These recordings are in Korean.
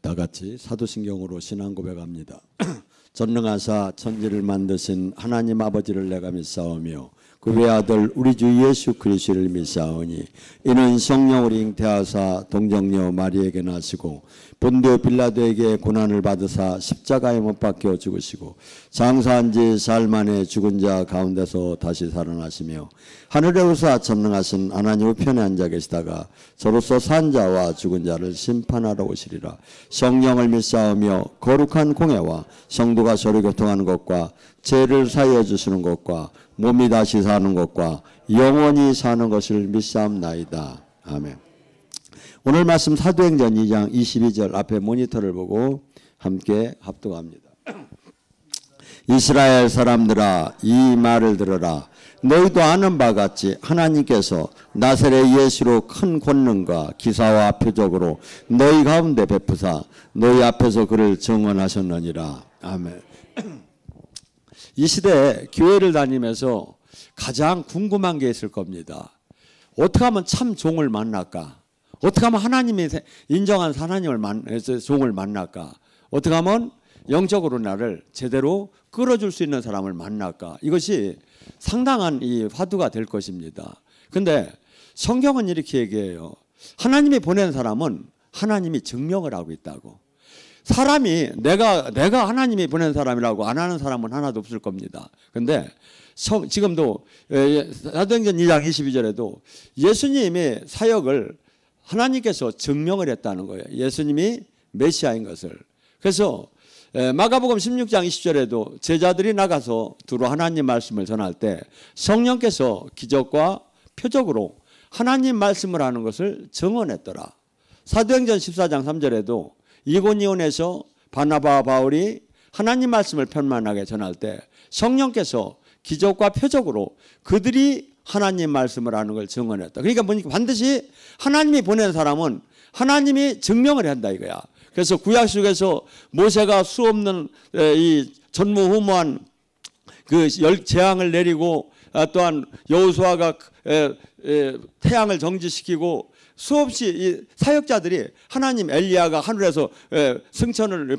다 같이 사도신경으로 신앙 고백합니다. 전능하사 천지를 만드신 하나님 아버지를 내가 믿사오며 그 외아들 우리 주 예수 그리스도를 믿사오니 이는 성령으로 잉태하사 동정녀 마리에게 나시고 본디오 빌라도에게 고난을 받으사 십자가에 못 박혀 죽으시고 장사한 지 사흘 만에 죽은 자 가운데서 다시 살아나시며 하늘에 오사 전능하신 하나님 우편에 앉아 계시다가 저로서 산 자와 죽은 자를 심판하러 오시리라. 성령을 믿사오며 거룩한 공회와 성도가 서로 교통하는 것과 죄를 사하여 주시는 것과 몸이 다시 사는 것과 영원히 사는 것을 믿사옵나이다. 아멘. 오늘 말씀 사도행전 2장 22절 앞에 모니터를 보고 함께 합독합니다. 이스라엘 사람들아 이 말을 들으라. 너희도 아는 바 같이 하나님께서 나사렛 예수로 큰 권능과 기사와 표적으로 너희 가운데 베푸사 너희 앞에서 그를 증언하셨느니라. 아멘. 이 시대에 교회를 다니면서 가장 궁금한 게 있을 겁니다. 어떻게 하면 참 종을 만날까? 어떻게 하면 하나님이 인정한 종을 만날까? 어떻게 하면 영적으로 나를 제대로 끌어줄 수 있는 사람을 만날까? 이것이 상당한 이 화두가 될 것입니다. 근데 성경은 이렇게 얘기해요. 하나님이 보낸 사람은 하나님이 증명을 하고 있다고. 사람이 내가 하나님이 보낸 사람이라고 안 하는 사람은 하나도 없을 겁니다. 근데 지금도 사도행전 2장 22절에도 예수님의 사역을 하나님께서 증명을 했다는 거예요. 예수님이 메시아인 것을. 그래서 마가복음 16장 20절에도 제자들이 나가서 두루 하나님 말씀을 전할 때 성령께서 기적과 표적으로 하나님 말씀을 하는 것을 증언했더라. 사도행전 14장 3절에도 이고니온에서 바나바와 바울이 하나님 말씀을 편만하게 전할 때 성령께서 기적과 표적으로 그들이 하나님 말씀을 하는 걸 증언했다. 그러니까 뭐니까 반드시 하나님이 보낸 사람은 하나님이 증명을 한다 이거야. 그래서 구약 속에서 모세가 수없는 이 전무후무한 그 재앙을 내리고 또한 여호수아가 태양을 정지시키고 수없이 이 사역자들이 하나님 엘리야가 하늘에서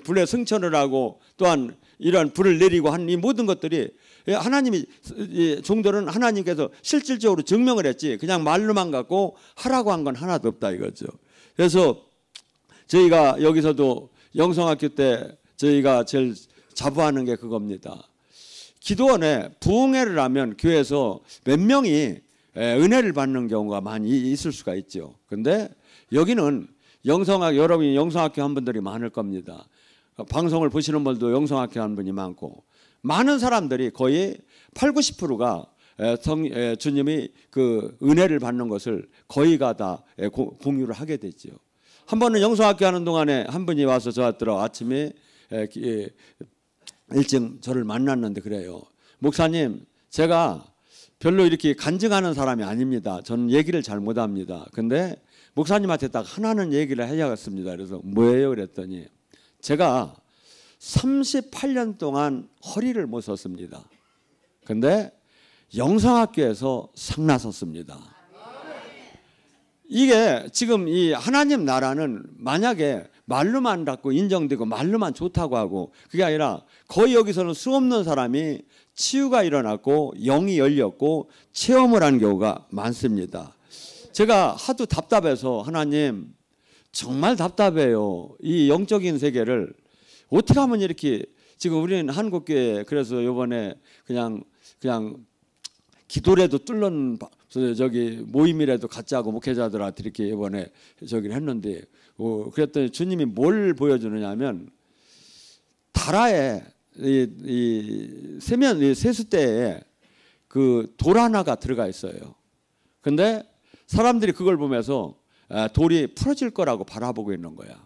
불의 승천을 하고 또한 이런 불을 내리고 한 이 모든 것들이 하나님이 종들은 하나님께서 실질적으로 증명을 했지 그냥 말로만 갖고 하라고 한 건 하나도 없다 이거죠. 그래서 저희가 여기서도 영성학교 때 저희가 제일 자부하는 게 그겁니다. 기도원에 부흥회를 하면 교회에서 몇 명이 은혜를 받는 경우가 많이 있을 수가 있죠. 근데 여기는 여러분이 영성학교 한 분들이 많을 겁니다. 방송을 보시는 분들도 영성학교 한 분이 많고 많은 사람들이 거의 80~90%가 주님이 그 은혜를 받는 것을 거의가 다 공유를 하게 됐죠. 한 번은 영성학교 하는 동안에 한 분이 와서 저한테 아침에 일찍 저를 만났는데 그래요. 목사님, 제가 별로 이렇게 간증하는 사람이 아닙니다. 저는 얘기를 잘 못합니다. 근데 목사님한테 딱 하나는 얘기를 해야겠습니다. 그래서 뭐예요? 그랬더니 제가 38년 동안 허리를 못 썼습니다. 근데 영성학교에서 상 났었습니다. 이게 지금 이 하나님 나라는 만약에 말로만 갖고 인정되고 말로만 좋다고 하고 그게 아니라 거의 여기서는 수없는 사람이 치유가 일어났고 영이 열렸고 체험을 한 경우가 많습니다. 제가 하도 답답해서 하나님 정말 답답해요. 이 영적인 세계를 어떻게 하면 이렇게 지금 우리는 한국교회 그래서 이번에 그냥 기도라도 뚫는 저기 모임이라도 갖자고 목회자들한테 이렇게 이번에 저기를 했는데 그랬더니 주님이 뭘 보여주느냐 하면 다라에 이 세숫대에 그 돌 하나가 들어가 있어요. 근데 사람들이 그걸 보면서 돌이 풀어질 거라고 바라보고 있는 거야.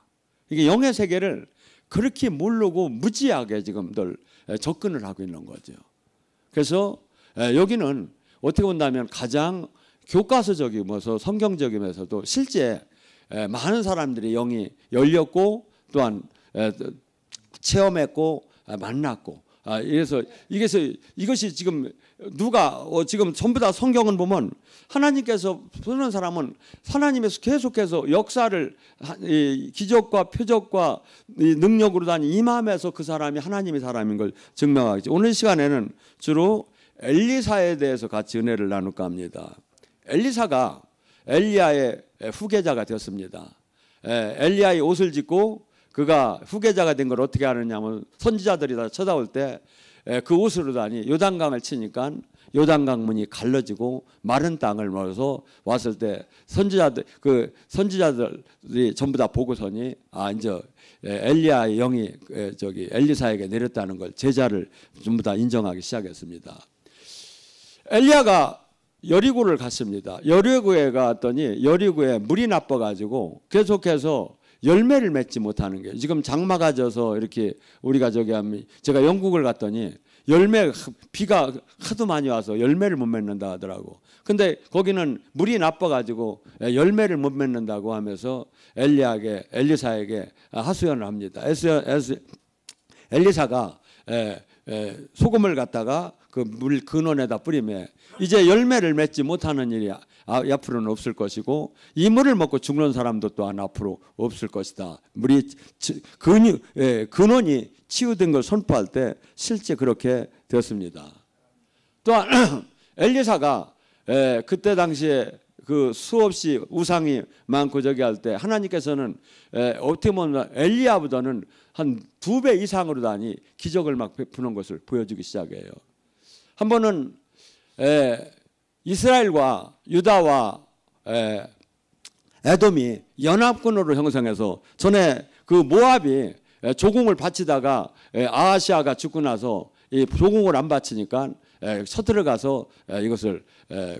이게 영의 세계를 그렇게 모르고 무지하게 지금들 접근을 하고 있는 거죠. 그래서 여기는 어떻게 본다면 가장 교과서적이면서 성경적이면서도 실제 많은 사람들이 영이 열렸고 또한 체험했고 만났고 이래서 이것이 지금 누가 지금 전부 다 성경은 보면 하나님께서 부르는 사람은 하나님에서 계속해서 역사를 기적과 표적과 능력으로 임함에서 그 사람이 하나님의 사람인 걸 증명하겠죠. 오늘 시간에는 주로 엘리사에 대해서 같이 은혜를 나눌까 합니다. 엘리사가 엘리야의 후계자가 되었습니다. 엘리야의 옷을 짓고 그가 후계자가 된 걸 어떻게 아느냐면 선지자들이 다 쳐다올 때 그 옷으로 다니 요단강을 치니까 요단강 문이 갈라지고 마른 땅을 먹어서 왔을 때 선지자들이 전부 다 보고서니 이제 엘리야의 영이 엘리사에게 내렸다는 걸 제자를 전부 다 인정하기 시작했습니다. 엘리야가 여리고를 갔습니다. 여리고에 갔더니 여리고에 물이 나빠가지고 계속해서 열매를 맺지 못하는 게 지금 장마가 져서 이렇게 우리가 제가 영국을 갔더니 비가 하도 많이 와서 열매를 못 맺는다 하더라고. 근데 거기는 물이 나빠가지고 열매를 못 맺는다고 하면서 엘리사에게 하소연을 합니다. 엘리사가 소금을 갖다가 그 물 근원에다 뿌리면 이제 열매를 맺지 못하는 일이 앞으로는 없을 것이고 이 물을 먹고 죽는 사람도 또한 앞으로 없을 것이다. 물이 근원이 치유된 걸 선포할 때 실제 그렇게 되었습니다. 또한 엘리사가 그때 당시에 그 수없이 우상이 많고 저기 할 때 하나님께서는 어떻게 보면 엘리야보다는 한 2배 이상으로 다니 기적을 막 베푸는 것을 보여주기 시작해요. 한 번은 이스라엘과 유다와 에돔이 연합군으로 형성해서 전에 그 모압이 조공을 바치다가 아하시아가 죽고 나서 이 조공을 안 바치니까 서들어가서 이것을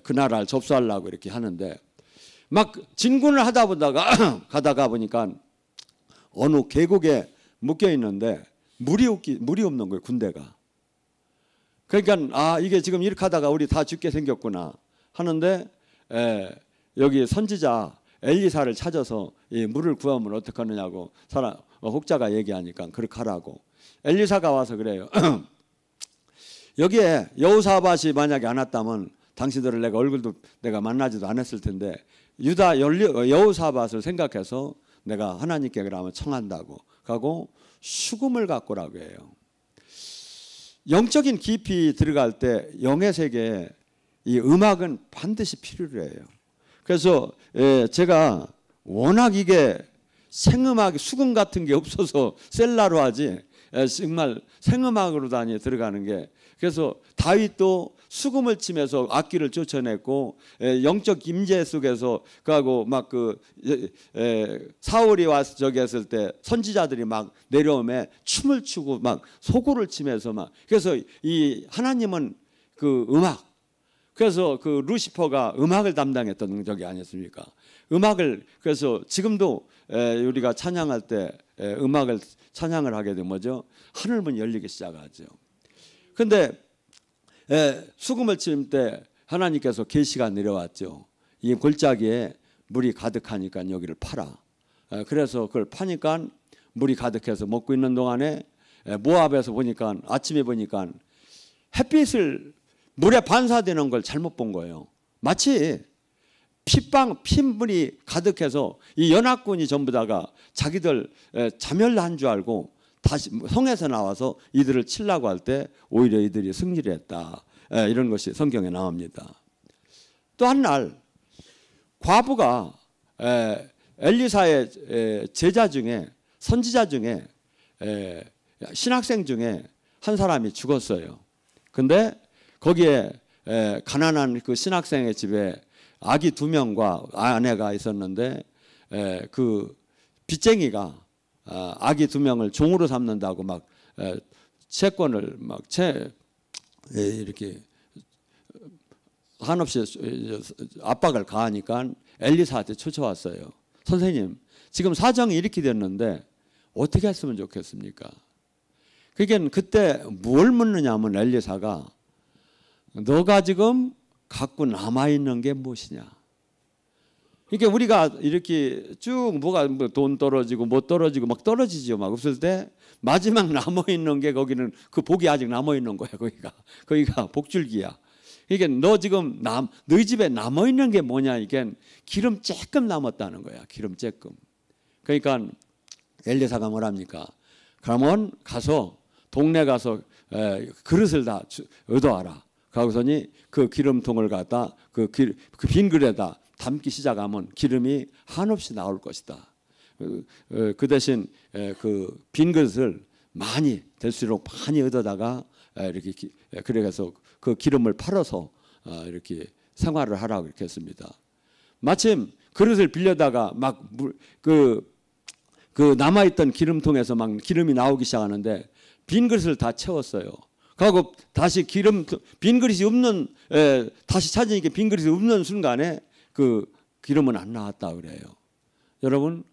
그 나라를 접수하려고 이렇게 하는데 막 진군을 가다가 보니까 어느 계곡에 묶여 있는데 물이 없는 거예요. 군대가. 그러니까 이게 지금 이렇게 하다가 우리 다 죽게 생겼구나 하는데 여기 선지자 엘리사를 찾아서 이 물을 구하면 어떡하느냐고 혹자가 얘기하니까 그렇게 하라고. 엘리사가 와서 그래요. 여기에 여호사밧이 만약에 안 왔다면 당신들을 내가 만나지도 않았을 텐데 유다 여호사밧을 생각해서 내가 하나님께 그러면 청한다고 하고 수금을 갖고 오라고 해요. 영적인 깊이 들어갈 때 영의 세계에 이 음악은 반드시 필요로 해요. 그래서 제가 워낙 이게 생음악 수금 같은 게 없어서 셀라로 하지 정말 생음악으로 들어가는 게 그래서 다윗도 수금을 치면서 악기를 쫓아냈고 영적 임재 속에서 그하고 막 사울이 와서 저기 했을 때 선지자들이 막 내려오면 춤을 추고 막 소고를 치면서 막 그래서 이 하나님은 그 음악 그래서 그 루시퍼가 음악을 담당했던 적이 아니었습니까? 음악을 그래서 지금도 우리가 찬양할 때 음악을 찬양을 하게 되면 뭐죠? 하늘문이 열리기 시작하죠. 근데 수금을 칠 때 하나님께서 계시가 내려왔죠. 이 골짜기에 물이 가득하니까 여기를 파라. 그래서 그걸 파니까 물이 가득해서 먹고 있는 동안에 모압에서 보니까 아침에 보니까 햇빛을 물에 반사되는 걸 잘못 본 거예요. 마치 핏물이 가득해서 이 연합군이 전부 다가 자기들 자멸한 줄 알고 다시 성에서 나와서 이들을 치려고 할 때 오히려 이들이 승리를 했다. 이런 것이 성경에 나옵니다. 또 한 날 과부가 엘리사의 제자 중에 선지자 중에 신학생 중에 한 사람이 죽었어요. 근데 거기에 가난한 그 신학생의 집에 아기 2명과 아내가 있었는데 그 빚쟁이가 아기 2명을 종으로 삼는다고 막 채권을 막 이렇게 한없이 압박을 가하니까 엘리사한테 쫓아왔어요. 선생님, 지금 사정이 이렇게 됐는데 어떻게 했으면 좋겠습니까? 그러니까 그때 뭘 묻느냐면 엘리사가 너가 지금 갖고 남아있는 게 무엇이냐? 이게 우리가 이렇게 쭉 뭐가 뭐 돈 떨어지고 못 떨어지고 막 떨어지죠. 막 없을 때 마지막 남아 있는 게 거기는 그 복이 아직 남아 있는 거야. 거기가 복줄기야. 이게 너 지금 너희 집에 남아 있는 게 뭐냐? 이게 기름 조금 남았다는 거야. 기름 조금. 그러니까 엘리사가 뭐랍니까? 그러면 가서 동네 가서 그릇을 다 얻어와라. 그러고서니 그 기름통을 갖다 그 빈 그릇에다 담기 시작하면 기름이 한없이 나올 것이다. 그 대신 그 빈 그릇을 많이 될수록 많이 얻어다가 이렇게 그래서 그 기름을 팔아서 이렇게 생활을 하라고 이렇게 했습니다. 마침 그릇을 빌려다가 막 그 남아있던 기름통에서 막 기름이 나오기 시작하는데 빈 그릇을 다 채웠어요. 그리고 다시 빈 그릇이 없는 다시 찾으니까 빈 그릇이 없는 순간에 그 기름은 안 나왔다 그래요. 여러분,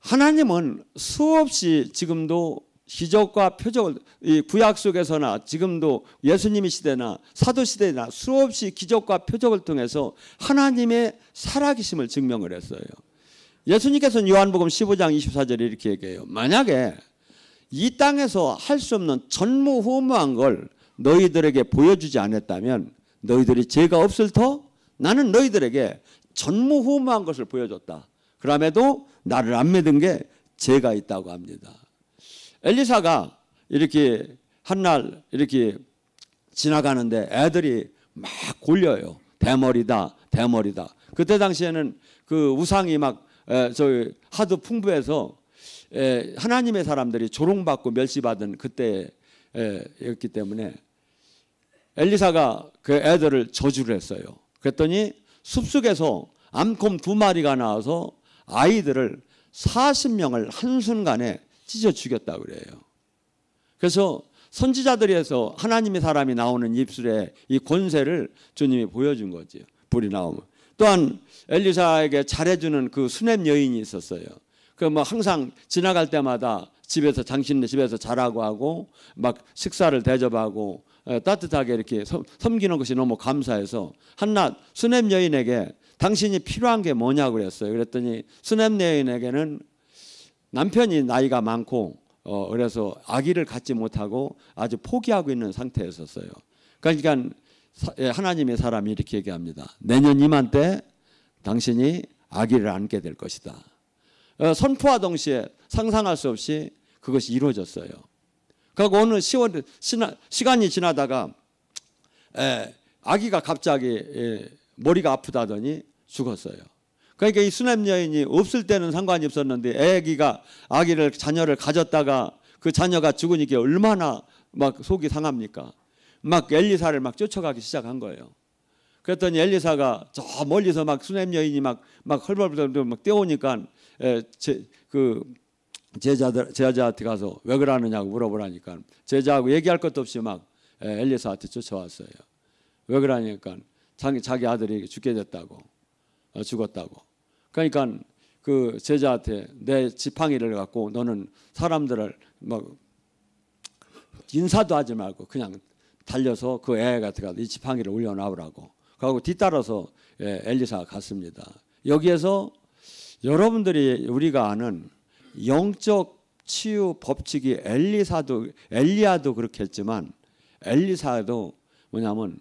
하나님은 수없이 지금도 기적과 표적을 이 구약 속에서나 지금도 예수님의 시대나 사도 시대나 수없이 기적과 표적을 통해서 하나님의 살아계심을 증명을 했어요. 예수님께서는 요한복음 15장 24절에 이렇게 얘기해요. 만약에 이 땅에서 할 수 없는 전무후무한 걸 너희들에게 보여주지 않았다면 너희들이 죄가 없을 터 나는 너희들에게 전무후무한 것을 보여줬다. 그럼에도 나를 안 믿은 게 죄가 있다고 합니다. 엘리사가 이렇게 한날 이렇게 지나가는데 애들이 막 골려요. 대머리다, 대머리다. 그때 당시에는 그 우상이 막 하도 풍부해서 하나님의 사람들이 조롱받고 멸시받은 그때였기 때문에 엘리사가 그 애들을 저주를 했어요. 그랬더니 숲속에서 암곰 2마리가 나와서 아이들을 40명을 한순간에 찢어 죽였다고 그래요. 그래서 선지자들에서 하나님의 사람이 나오는 입술에 이 권세를 주님이 보여준 거죠. 불이 나오면. 또한 엘리사에게 잘해주는 그 수냄 여인이 있었어요. 그 뭐 항상 지나갈 때마다 집에서 당신네 집에서 자라고 하고 막 식사를 대접하고 따뜻하게 이렇게 섬기는 것이 너무 감사해서 한낮 수냄 여인에게 당신이 필요한 게 뭐냐고 그랬어요. 그랬더니 수냄 여인에게는 남편이 나이가 많고 그래서 아기를 갖지 못하고 아주 포기하고 있는 상태였었어요. 그러니까 하나님의 사람이 이렇게 얘기합니다. 내년 이맘때 당신이 아기를 안게 될 것이다. 선포와 동시에 상상할 수 없이 그것이 이루어졌어요. 그리고 오늘 시간이 지나다가 아기가 갑자기 머리가 아프다더니 죽었어요. 그러니까 이 수냄 여인이 없을 때는 상관이 없었는데 자녀를 가졌다가 그 자녀가 죽으니까 얼마나 막 속이 상합니까? 막 엘리사를 막 쫓아가기 시작한 거예요. 그랬더니 엘리사가 저 멀리서 막 수냄 여인이 막 헐벌벌 막 뛰어오니까 그 제자한테 가서 왜 그러느냐고 물어보라니까 제자하고 얘기할 것도 없이 막 엘리사한테 쫓아왔어요. 왜 그러니까 자기 아들이 죽게 됐다고 죽었다고. 그러니까 그 제자한테 내 지팡이를 갖고 너는 사람들을 막 인사도 하지 말고 그냥 달려서 그 애가 들어가서 이 지팡이를 올려놔오라고. 그리고 뒤따라서 엘리사가 갔습니다. 여기에서 여러분들이 우리가 아는 영적 치유 법칙이 엘리야도 그렇게 했지만 엘리사도 뭐냐면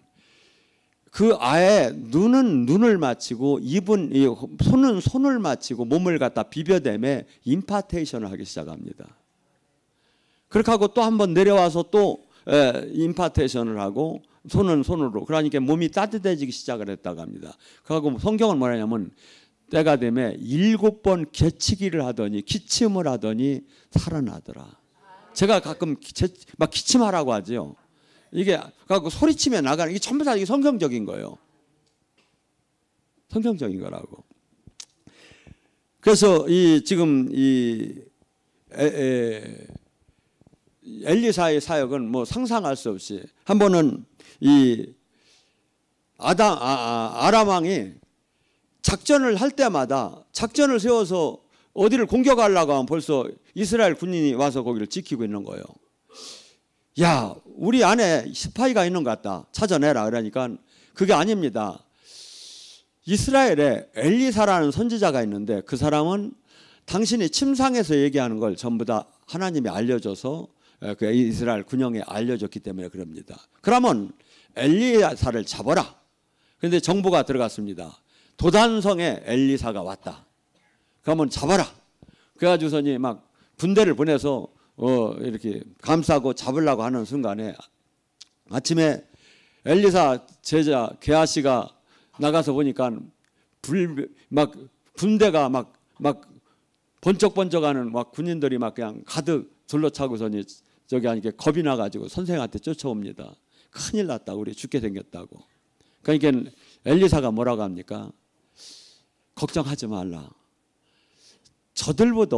그 아예 눈은 눈을 맞추고 손은 손을 맞추고 몸을 갖다 비벼대매 임파테이션을 하기 시작합니다. 그렇게 하고 또 한번 내려와서 또 임파테이션을 하고 손은 손으로 그러니까 몸이 따뜻해지기 시작을 했다고 합니다. 그리고 성경은 뭐냐면 때가 되면 7번 개치기를 하더니 기침을 하더니 살아나더라. 제가 가끔 막 기침하라고 하죠. 이게 갖고 소리치며 나가는 이게 전부 다 이게 성경적인 거예요. 성경적인 거라고. 그래서 지금 엘리사의 사역은 뭐 상상할 수 없이 한 번은 아람 왕이 작전을 할 때마다 작전을 세워서 어디를 공격하려고 하면 벌써 이스라엘 군인이 와서 거기를 지키고 있는 거예요. 야, 우리 안에 스파이가 있는 것 같다. 찾아내라. 그러니까 그게 아닙니다. 이스라엘에 엘리사라는 선지자가 있는데 그 사람은 당신이 침상에서 얘기하는 걸 전부 다 하나님이 알려줘서 그 이스라엘 군영에 알려줬기 때문에 그럽니다. 그러면 엘리사를 잡아라. 그런데 정보가 들어갔습니다. 도단성에 엘리사가 왔다. 그러면 잡아라. 그래가지고서니 막 군대를 보내서 이렇게 감싸고 잡으려고 하는 순간에 아침에 엘리사 제자 게하시가 나가서 보니까 막 군대가 막 번쩍번쩍하는 막 군인들이 막 그냥 가득 둘러차고서니 저기 하니까 겁이 나가지고 선생한테 쫓아옵니다. 큰일 났다. 우리 죽게 생겼다고. 그러니까 엘리사가 뭐라고 합니까? 걱정하지 말라. 저들보다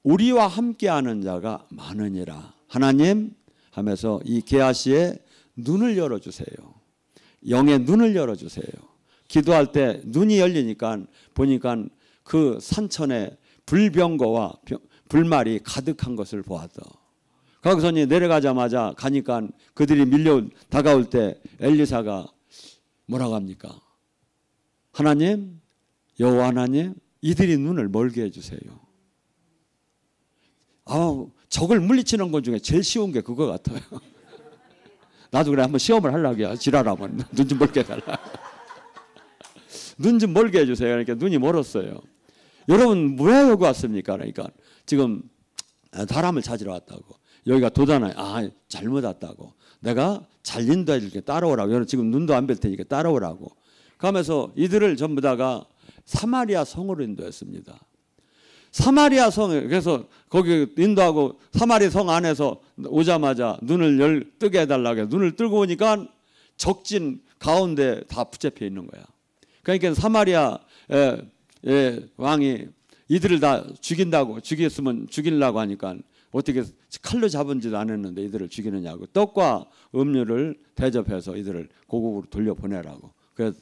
우리와 함께하는 자가 많으니라. 하나님 하면서 이 게하시의 눈을 열어주세요. 영의 눈을 열어주세요. 기도할 때 눈이 열리니까 보니까 그 산천에 불병거와 불말이 가득한 것을 보았다. 거기서 내려가자마자 가니까 그들이 밀려 다가올 때 엘리사가 뭐라고 합니까? 하나님, 여호와 하나님, 이들이 눈을 멀게 해주세요. 적을 물리치는 것 중에 제일 쉬운 게 그거 같아요. 나도 그래 한번 시험을 하려고 지랄하면 눈 좀 멀게 해달라. 눈 좀 멀게 해주세요. 그러니까 눈이 멀었어요. 여러분 왜 여기 왔습니까? 그러니까 지금 사람을 찾으러 왔다고. 여기가 도단에 잘못 왔다고. 내가 잘 인도해 줄게 따라오라고. 여러분 지금 눈도 안 뵐 테니까 따라오라고. 그러면서 이들을 전부 다가 사마리아 성으로 인도했습니다. 사마리아 성에 그래서 거기 인도하고 사마리아 성 안에서 오자마자 눈을 뜨게 해달라고 해서 눈을 뜨고 보니까 적진 가운데 다 붙잡혀 있는 거야. 그러니까 사마리아 왕이 이들을 다 죽이려고 하니까 어떻게 칼로 잡은지도 안 했는데 이들을 죽이느냐고 떡과 음료를 대접해서 이들을 고국으로 돌려보내라고. 그래서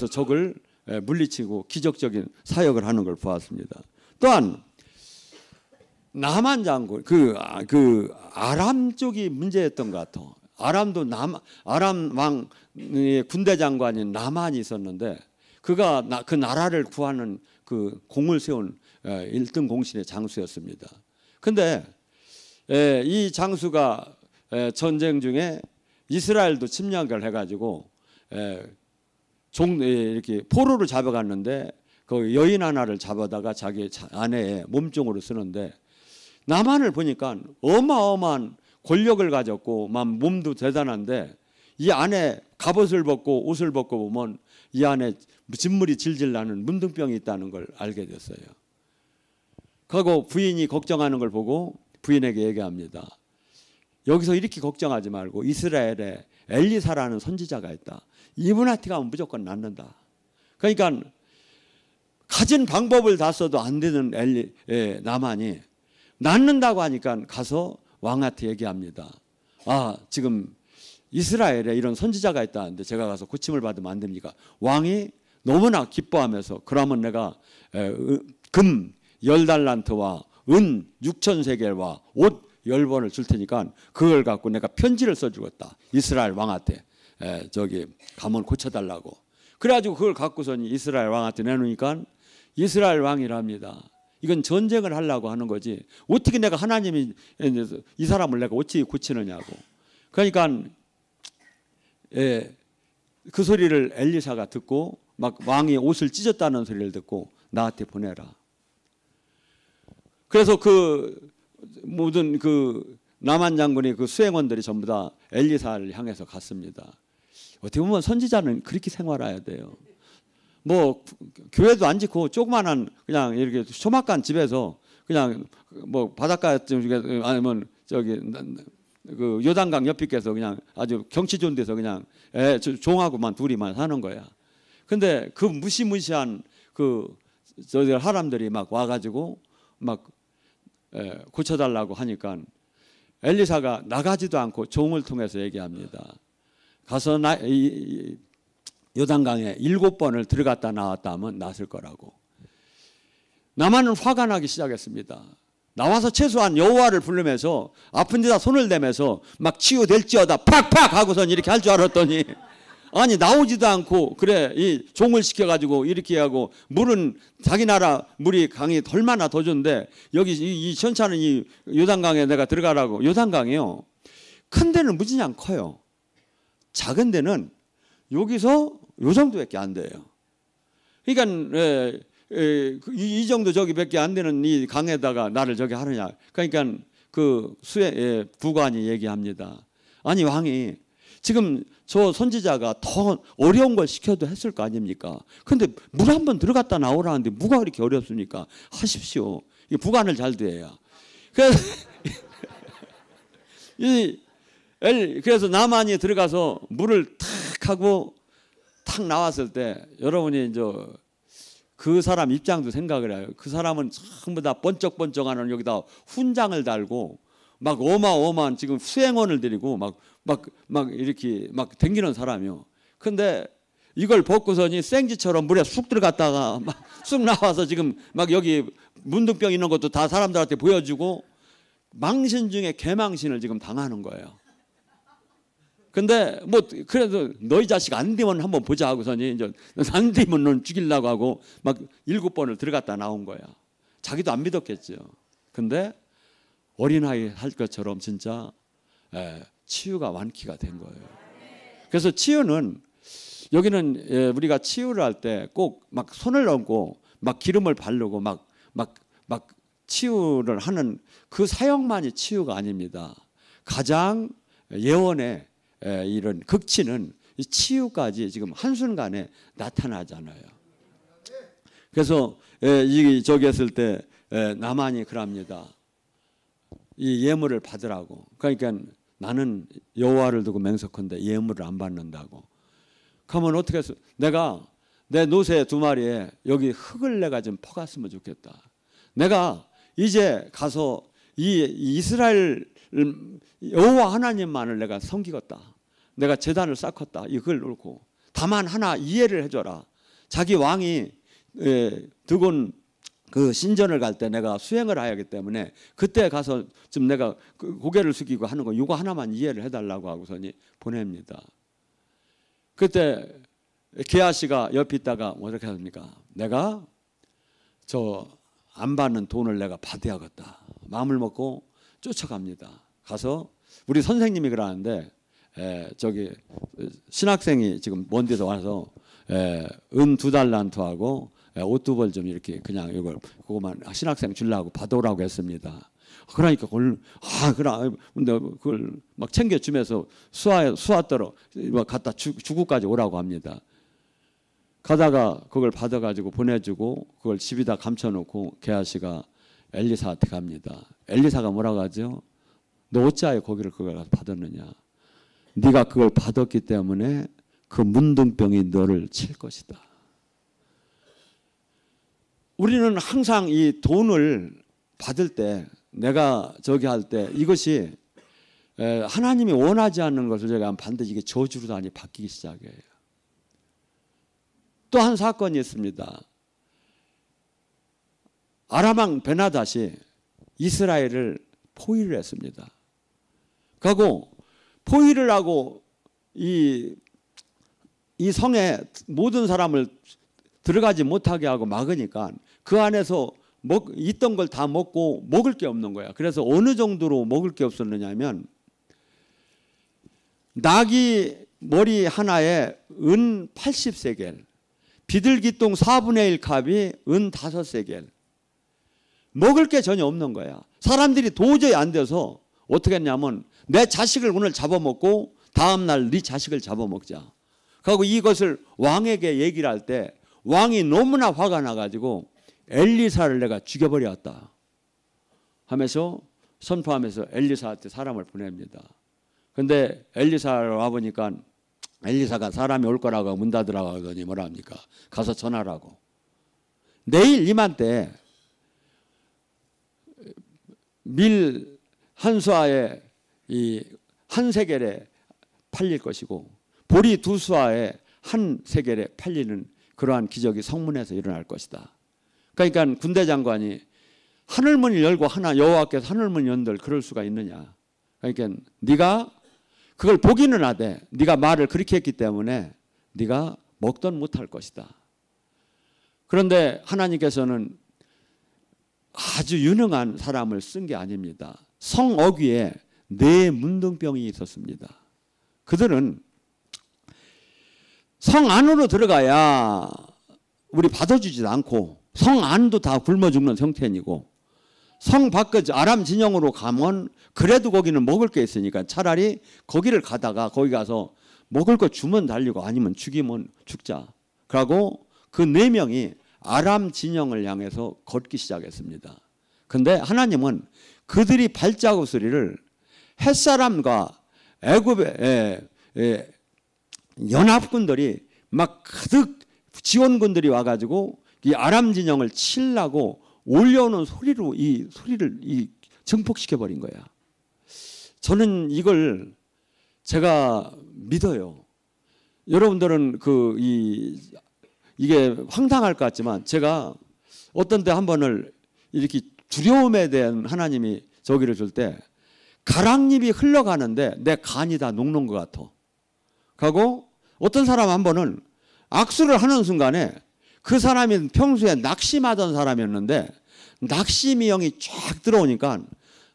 적을 물리치고 기적적인 사역을 하는 걸 보았습니다. 또한 나만 장군 그 아람 쪽이 문제였던 것 같아. 아람도 아람 왕의 군대 장관인 나만이 있었는데 그가 그 나라를 구하는 그 공을 세운 1등 공신의 장수였습니다. 근데 이 장수가 전쟁 중에 이스라엘도 침략을 해가지고 이렇게 포로를 잡아갔는데 그 여인 하나를 잡아다가 자기 아내의 몸종으로 쓰는데 나만을 보니까 어마어마한 권력을 가졌고 몸도 대단한데 이 안에 갑옷을 벗고 옷을 벗고 보면 이 안에 진물이 질질 나는 문둥병이 있다는 걸 알게 됐어요. 그리고 부인이 걱정하는 걸 보고 부인에게 얘기합니다. 여기서 이렇게 걱정하지 말고 이스라엘에 엘리사라는 선지자가 있다. 이분한테 가면 무조건 낫는다. 그러니까 가진 방법을 다 써도 안 되는 나만이 낫는다고 하니까 가서 왕한테 얘기합니다. 지금 이스라엘에 이런 선지자가 있다는데 제가 가서 고침을 받으면 안 됩니까? 왕이 너무나 기뻐하면서 그러면 내가 금 10달란트와 은 6,000세겔과 옷 10번을 줄 테니까 그걸 갖고 내가 편지를 써주겠다. 이스라엘 왕한테 저기 가면 고쳐달라고. 그래가지고 그걸 갖고서는 이스라엘 왕한테 내놓으니까 이스라엘 왕이랍니다. 이건 전쟁을 하려고 하는 거지. 어떻게 내가 하나님이 이 사람을 내가 어찌 고치느냐고. 그러니까 그 소리를 엘리사가 듣고 막 왕이 옷을 찢었다는 소리를 듣고 나한테 보내라. 그래서 그 모든 그 나만 장군의 그 수행원들이 전부 다 엘리사를 향해서 갔습니다. 어떻게 보면 선지자는 그렇게 생활해야 돼요. 뭐 교회도 안 짓고 조그만한 그냥 이렇게 소막간 집에서 그냥 뭐 바닷가 쪽에 아니면 저기 그 요단강 옆이께서 그냥 아주 경치 좋은 데서 그냥 종하고만 둘이만 사는 거야. 근데 그 무시무시한 그 저들 사람들이 막 와가지고 막 고쳐달라고 하니까 엘리사가 나가지도 않고 종을 통해서 얘기합니다. 가서 요단강에 7번을 들어갔다 나왔다 하면 낫을 거라고. 나만은 화가 나기 시작했습니다. 나와서 최소한 여호와를 부르면서 아픈 데다 손을 대면서 막 치유될지어다 팍팍 하고선 이렇게 할 줄 알았더니 아니 나오지도 않고 그래 이 종을 시켜가지고 이렇게 하고 물은 자기 나라 물이 강이 얼마나 더 좋은데 여기 이 시원찮은 이 요단강에 내가 들어가라고. 요단강이요 큰 데는 무지장 커요. 작은 데는 여기서 요 정도밖에 안 돼요. 그러니까 이 정도 저기밖에 안 되는 이 강에다가 나를 저기 하느냐. 그러니까 그 부관이 얘기합니다. 아니 왕이 지금 저 선지자가 더 어려운 걸 시켜도 했을 거 아닙니까? 근데 물 한번 들어갔다 나오라는데 뭐가 그렇게 어렵습니까? 하십시오. 이 부관을 잘 돼야. 그래서 나만이 들어가서 물을 탁 하고 탁 나왔을 때 여러분이 이제 그 사람 입장도 생각을 해요. 그 사람은 전부 다 번쩍번쩍하는 여기다 훈장을 달고 막 어마어마한 지금 수행원을 데리고 막 이렇게 막 댕기는 사람이요. 근데 이걸 벗고서니 생쥐처럼 물에 쑥 들어갔다가 막 쑥 나와서 지금 막 여기 문둥병 있는 것도 다 사람들한테 보여주고 망신 중에 개망신을 지금 당하는 거예요. 근데 뭐 그래도 너희 자식 안 되면 한번 보자 하고서니 이제 안 되면 넌 죽이려고 하고 막 7번을 들어갔다 나온 거야. 자기도 안 믿었겠죠. 근데 어린아이 할 것처럼 진짜 치유가 완쾌가 된 거예요. 그래서 치유는 여기는 우리가 치유를 할 때 꼭 막 손을 얹고 막 기름을 바르고 막 치유를 하는 그 사역만이 치유가 아닙니다. 가장 예언의 이런 극치는 이 치유까지 지금 한순간에 나타나잖아요. 그래서 저기 했을 때 나만이 그럽니다. 이 예물을 받으라고. 그러니까 나는 여호와를 두고 맹세컨대 예물을 안 받는다고. 그러면 어떻게 해서 내가 내 노새 2마리에 여기 흙을 내가 좀 퍼갔으면 좋겠다. 내가 이제 가서 이 이스라엘 여호와 하나님만을 내가 섬기겠다. 내가 제단을 쌓겠다. 이걸 놓고 다만 하나 이해를 해줘라. 자기 왕이 드곤 그 신전을 갈 때 내가 수행을 해야 하기 때문에 그때 가서 좀 내가 그 고개를 숙이고 하는 거 이거 하나만 이해를 해달라고 하고서니 보냅니다. 그때 게하시가 옆에 있다가 어떻게 합니까? 내가 저 안 받는 돈을 내가 받아야겠다. 마음을 먹고 쫓아갑니다. 가서 우리 선생님이 그러는데 저기 신학생이 지금 먼 데서 와서 은 2달란트하고 옷 2벌 좀 이렇게 그냥 이걸 그거만 신학생 주려고 받아오라고 했습니다. 그러니까 그걸 근데 그걸 막 챙겨주면서 수화더러 갖다 주구까지 오라고 합니다. 가다가 그걸 받아가지고 보내주고 그걸 집에다 감춰놓고 게하시가 엘리사한테 갑니다. 엘리사가 뭐라고 하죠? 너 어찌하여 거기를 그걸 가서 받았느냐? 네가 그걸 받았기 때문에 그 문둥병이 너를 칠 것이다. 우리는 항상 이 돈을 받을 때 내가 저기 할 때 이것이 하나님이 원하지 않는 것을 제가 반드시 이게 저주로 많이 바뀌기 시작해요. 또 한 사건이 있습니다. 아람 왕 베나닷이 이스라엘을 포위를 했습니다. 그리고 포위를 하고 이 성에 모든 사람을 들어가지 못하게 하고 막으니까 그 안에서 있던 걸 다 먹고 먹을 게 없는 거야. 그래서 어느 정도로 먹을 게 없었느냐면 나귀 머리 하나에 은 80세겔, 비둘기똥 4분의 1 값이 은 5세겔. 먹을 게 전혀 없는 거야. 사람들이 도저히 안 돼서 어떻게 했냐면 내 자식을 오늘 잡아먹고 다음날 네 자식을 잡아먹자. 그리고 이것을 왕에게 얘기를 할 때 왕이 너무나 화가 나가지고 엘리사를 내가 죽여버렸다 하면서 선포하면서 엘리사한테 사람을 보냅니다. 근데 엘리사를 와보니까 엘리사가 사람이 올 거라고 문 닫으라고 하더니 뭐라 합니까? 가서 전하라고. 내일 이맘때 밀 한 수아에 이 한 세겔에 팔릴 것이고 보리 2수아에 한 세겔에 팔리는 그러한 기적이 성문에서 일어날 것이다. 그러니까 군대 장관이 하늘문을 열고 하나 여호와께서 하늘문 연들 그럴 수가 있느냐. 그러니까 네가 그걸 보기는 하되 네가 말을 그렇게 했기 때문에 네가 먹던 못할 것이다. 그런데 하나님께서는 아주 유능한 사람을 쓴 게 아닙니다. 성어귀에 네 문둥병이 있었습니다. 그들은 성 안으로 들어가야 우리 받아주지도 않고 성 안도 다 굶어 죽는 형편이고 성 밖에 아람 진영으로 가면 그래도 거기는 먹을 게 있으니까 차라리 거기를 가다가 거기 가서 먹을 거 주면 달리고 아니면 죽이면 죽자. 그러고 그 네 명이 아람 진영을 향해서 걷기 시작했습니다. 근데 하나님은 그들이 발자국 소리를 햇사람과 애굽의 연합군들이 막 가득 지원군들이 와가지고 이 아람 진영을 치려고 올려오는 소리로 이 소리를 증폭시켜 버린 거야. 저는 이걸 제가 믿어요. 여러분들은 이게 황당할 것 같지만 제가 어떤 때 한 번을 이렇게 두려움에 대한 하나님이 저기를 줄 때 가랑잎이 흘러가는데 내 간이 다 녹는 것 같아. 그리고 어떤 사람 한 번은 악수를 하는 순간에 그 사람이 평소에 낙심하던 사람이었는데 낙심이 쫙 들어오니까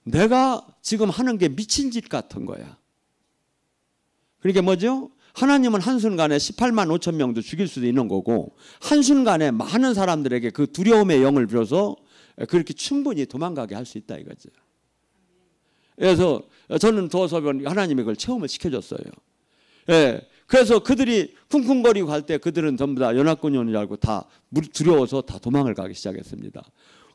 내가 지금 하는 게 미친 짓 같은 거야. 그러니까 뭐죠? 하나님은 한순간에 18만 5천 명도 죽일 수도 있는 거고 한순간에 많은 사람들에게 그 두려움의 영을 빌어서 그렇게 충분히 도망가게 할 수 있다 이거죠. 그래서 저는 더서 하나님이 그걸 체험을 시켜줬어요. 예. 그래서 그들이 쿵쿵거리고 갈 때 그들은 전부 다 연합군이 오는 줄 알고 다 두려워서 다 도망을 가기 시작했습니다.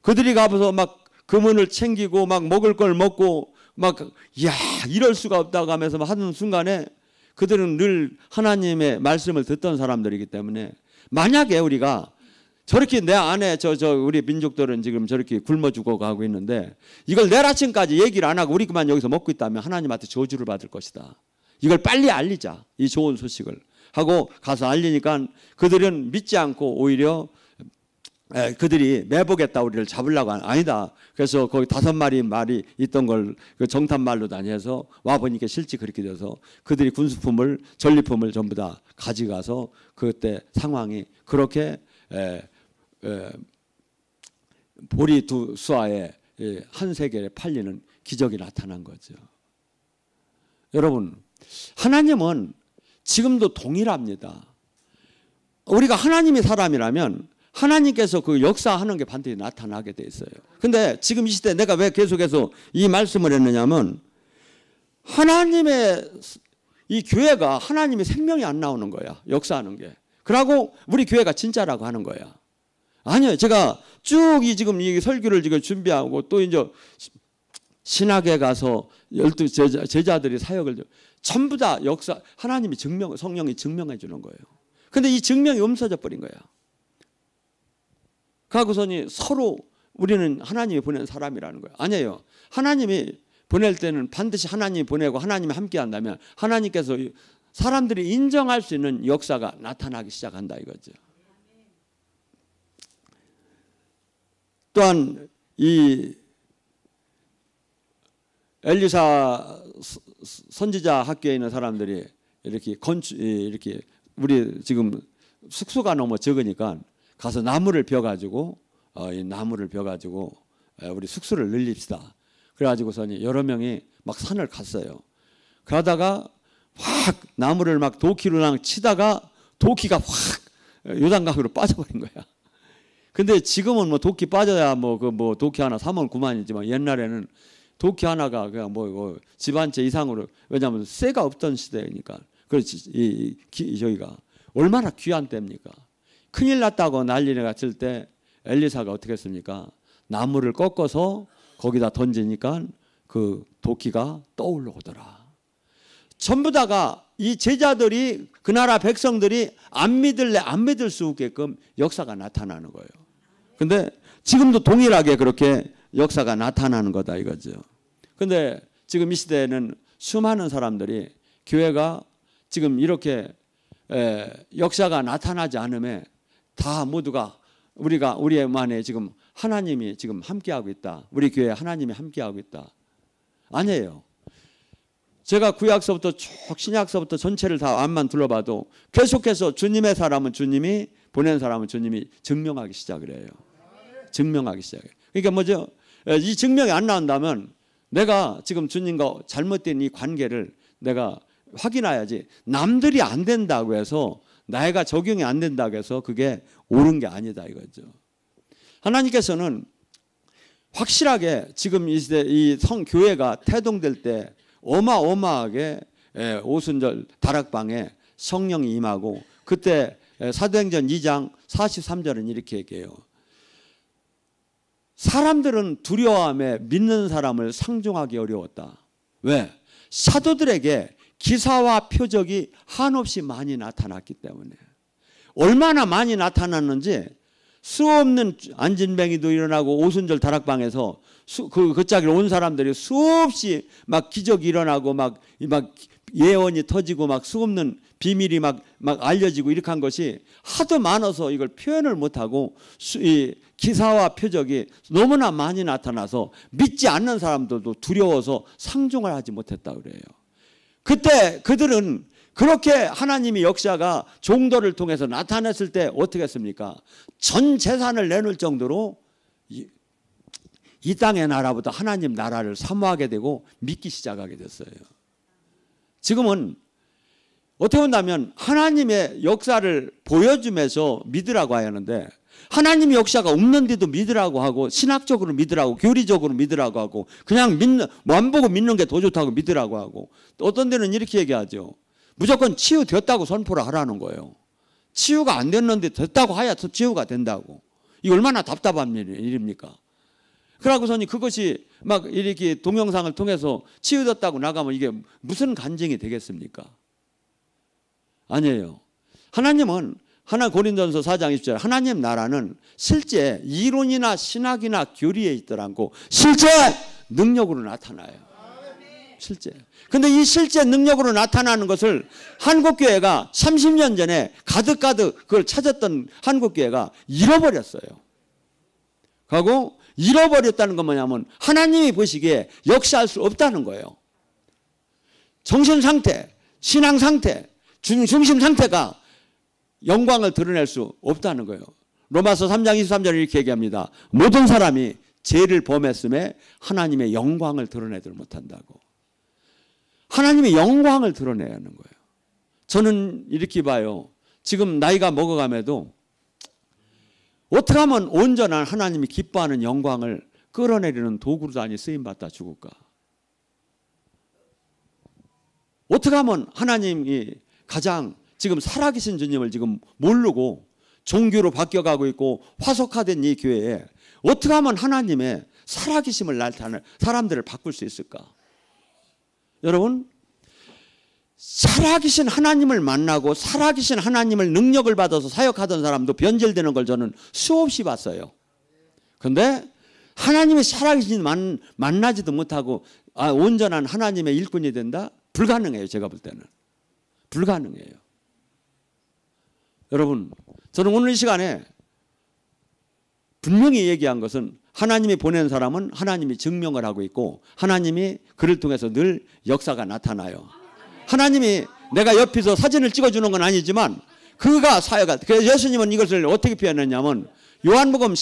그들이 가서 막 그문을 챙기고 막 먹을 걸 먹고 막 야 이럴 수가 없다고 하면서 하는 순간에 그들은 늘 하나님의 말씀을 듣던 사람들이기 때문에 만약에 우리가 저렇게 내 안에 우리 민족들은 지금 저렇게 굶어 죽어가고 있는데 이걸 내일 아침까지 얘기를 안 하고 우리만 여기서 먹고 있다면 하나님한테 저주를 받을 것이다. 이걸 빨리 알리자. 이 좋은 소식을 하고 가서 알리니까 그들은 믿지 않고 오히려 그들이 매보겠다 우리를 잡으려고 아니다. 그래서 거기 5마리 말이 있던 걸 그 정탐말로 다녀서 와보니까 실제 그렇게 돼서 그들이 군수품을 전리품을 전부 다 가져가서 그때 상황이 그렇게 보리 두 수아에 한 세겔에 팔리는 기적이 나타난 거죠. 여러분 하나님은 지금도 동일합니다. 우리가 하나님의 사람이라면 하나님께서 그 역사하는 게 반드시 나타나게 돼 있어요. 근데 지금 이 시대에 내가 왜 계속해서 이 말씀을 했느냐면 하나님의 이 교회가 하나님의 생명이 안 나오는 거야. 역사하는 게. 그러고 우리 교회가 진짜라고 하는 거야. 아니요. 제가 쭉 지금 이 설교를 지금 준비하고 또 이제 신학에 가서 12 제자들이 사역을 전부 다 역사 하나님이 성령이 증명해 주는 거예요. 근데 이 증명이 없어져 버린 거야. 그러고서니 서로 우리는 하나님이 보낸 사람이라는 거예요. 아니에요. 하나님이 보낼 때는 반드시 하나님이 보내고 하나님이 함께 한다면 하나님께서 사람들이 인정할 수 있는 역사가 나타나기 시작한다 이거죠. 또한 이 엘리사 선지자 학교에 있는 사람들이 이렇게 우리 지금 숙소가 너무 적으니까 가서 나무를 벼가지고 이 나무를 벼가지고 우리 숙소를 늘립시다. 그래가지고서는 여러 명이 막 산을 갔어요. 그러다가 확 나무를 막 도끼로 치다가 도끼가 확 요단강으로 빠져버린 거야. 근데 지금은 뭐 도끼 빠져야 뭐 도끼 하나 사면 그만이지만 옛날에는 도끼 하나가 그냥 집 한 채 이상으로 왜냐하면 쇠가 없던 시대니까 그렇지 저희가 얼마나 귀한 때입니까? 큰일 났다고 난리가 났을 때 엘리사가 어떻게 했습니까? 나무를 꺾어서 거기다 던지니까 그 도끼가 떠올라오더라. 전부 다가 이 제자들이 그 나라 백성들이 안 믿을 수 없게끔 역사가 나타나는 거예요. 근데 지금도 동일하게 그렇게 역사가 나타나는 거다 이거죠. 근데 지금 이 시대에는 수많은 사람들이 교회가 지금 이렇게 역사가 나타나지 않음에 다 모두가 우리만의 지금 하나님이 지금 함께하고 있다. 우리 교회 하나님이 함께하고 있다. 아니에요. 제가 구약서부터 쭉 신약서부터 전체를 다 앞만 둘러봐도 계속해서 주님의 사람은 주님이, 보낸 사람은 주님이 증명하기 시작을 해요. 증명하기 시작해요. 그러니까 뭐죠? 이 증명이 안 나온다면 내가 지금 주님과 잘못된 이 관계를 내가 확인해야지, 남들이 안 된다고 해서, 내가 적용이 안 된다고 해서 그게 옳은 게 아니다 이거죠. 하나님께서는 확실하게 지금 이 시대 이 성교회가 태동될 때 어마어마하게 오순절 다락방에 성령이 임하고, 그때 사도행전 2장 43절은 이렇게 얘기해요. 사람들은 두려워함에 믿는 사람을 상종하기 어려웠다. 왜? 사도들에게 기사와 표적이 한없이 많이 나타났기 때문에. 얼마나 많이 나타났는지 수없는 안진뱅이도 일어나고 오순절 다락방에서 그 짝으로 온 사람들이 수없이 막 기적이 일어나고 막 예언이 터지고 막 수없는 비밀이 막 알려지고 이렇게 한 것이 하도 많아서 이걸 표현을 못하고 이 기사와 표적이 너무나 많이 나타나서 믿지 않는 사람들도 두려워서 상종을 하지 못했다 그래요. 그때 그들은 그렇게 하나님의 역사가 종도를 통해서 나타났을 때 어떻게 했습니까? 전 재산을 내놓을 정도로 이 땅의 나라보다 하나님 나라를 사모하게 되고 믿기 시작하게 됐어요. 지금은 어떻게 본다면 하나님의 역사를 보여주면서 믿으라고 하는데, 하나님의 역사가 없는데도 믿으라고 하고, 신학적으로 믿으라고, 교리적으로 믿으라고 하고, 그냥 안 보고 믿는 게 더 좋다고 믿으라고 하고, 어떤 데는 이렇게 얘기하죠. 무조건 치유되었다고 선포를 하라는 거예요. 치유가 안 됐는데 됐다고 하야 치유가 된다고. 이게 얼마나 답답한 일입니까? 그러고서니 그것이 막 이렇게 동영상을 통해서 치유됐다고 나가면 이게 무슨 간증이 되겠습니까? 아니에요. 하나님은 고린도전서 4장 20절, 하나님 나라는 실제 이론이나 신학이나 교리에 있더라 않고 실제 능력으로 나타나요. 실제. 근데 이 실제 능력으로 나타나는 것을 한국교회가 30년 전에 가득가득 그걸 찾았던 한국교회가 잃어버렸어요. 그리고 잃어버렸다는 건 뭐냐면 하나님이 보시기에 역사할 수 없다는 거예요. 정신상태, 신앙상태, 중심 상태가 영광을 드러낼 수 없다는 거예요. 로마서 3장 23절에 이렇게 얘기합니다. 모든 사람이 죄를 범했음에 하나님의 영광을 드러내지 못한다고. 하나님의 영광을 드러내야 하는 거예요. 저는 이렇게 봐요. 지금 나이가 먹어감에도 어떻게 하면 온전한 하나님이 기뻐하는 영광을 끌어내리는 도구로 다니 쓰임받다 죽을까? 어떻게 하면 하나님이 가장 지금 살아계신 주님을 지금 모르고 종교로 바뀌어가고 있고 화석화된 이 교회에 어떻게 하면 하나님의 살아계심을 나타내는 사람들을 바꿀 수 있을까? 여러분, 살아계신 하나님을 만나고 살아계신 하나님을 능력을 받아서 사역하던 사람도 변절되는 걸 저는 수없이 봤어요. 그런데 하나님의 살아계신 만나지도 못하고 온전한 하나님의 일꾼이 된다? 불가능해요. 제가 볼 때는. 불가능해요. 여러분, 저는 오늘 이 시간에 분명히 얘기한 것은 하나님이 보낸 사람은 하나님이 증명을 하고 있고 하나님이 그를 통해서 늘 역사가 나타나요. 하나님이 내가 옆에서 사진을 찍어주는 건 아니지만 그가 사역할 때, 그래서 예수님은 이것을 어떻게 표현했냐면 요한복음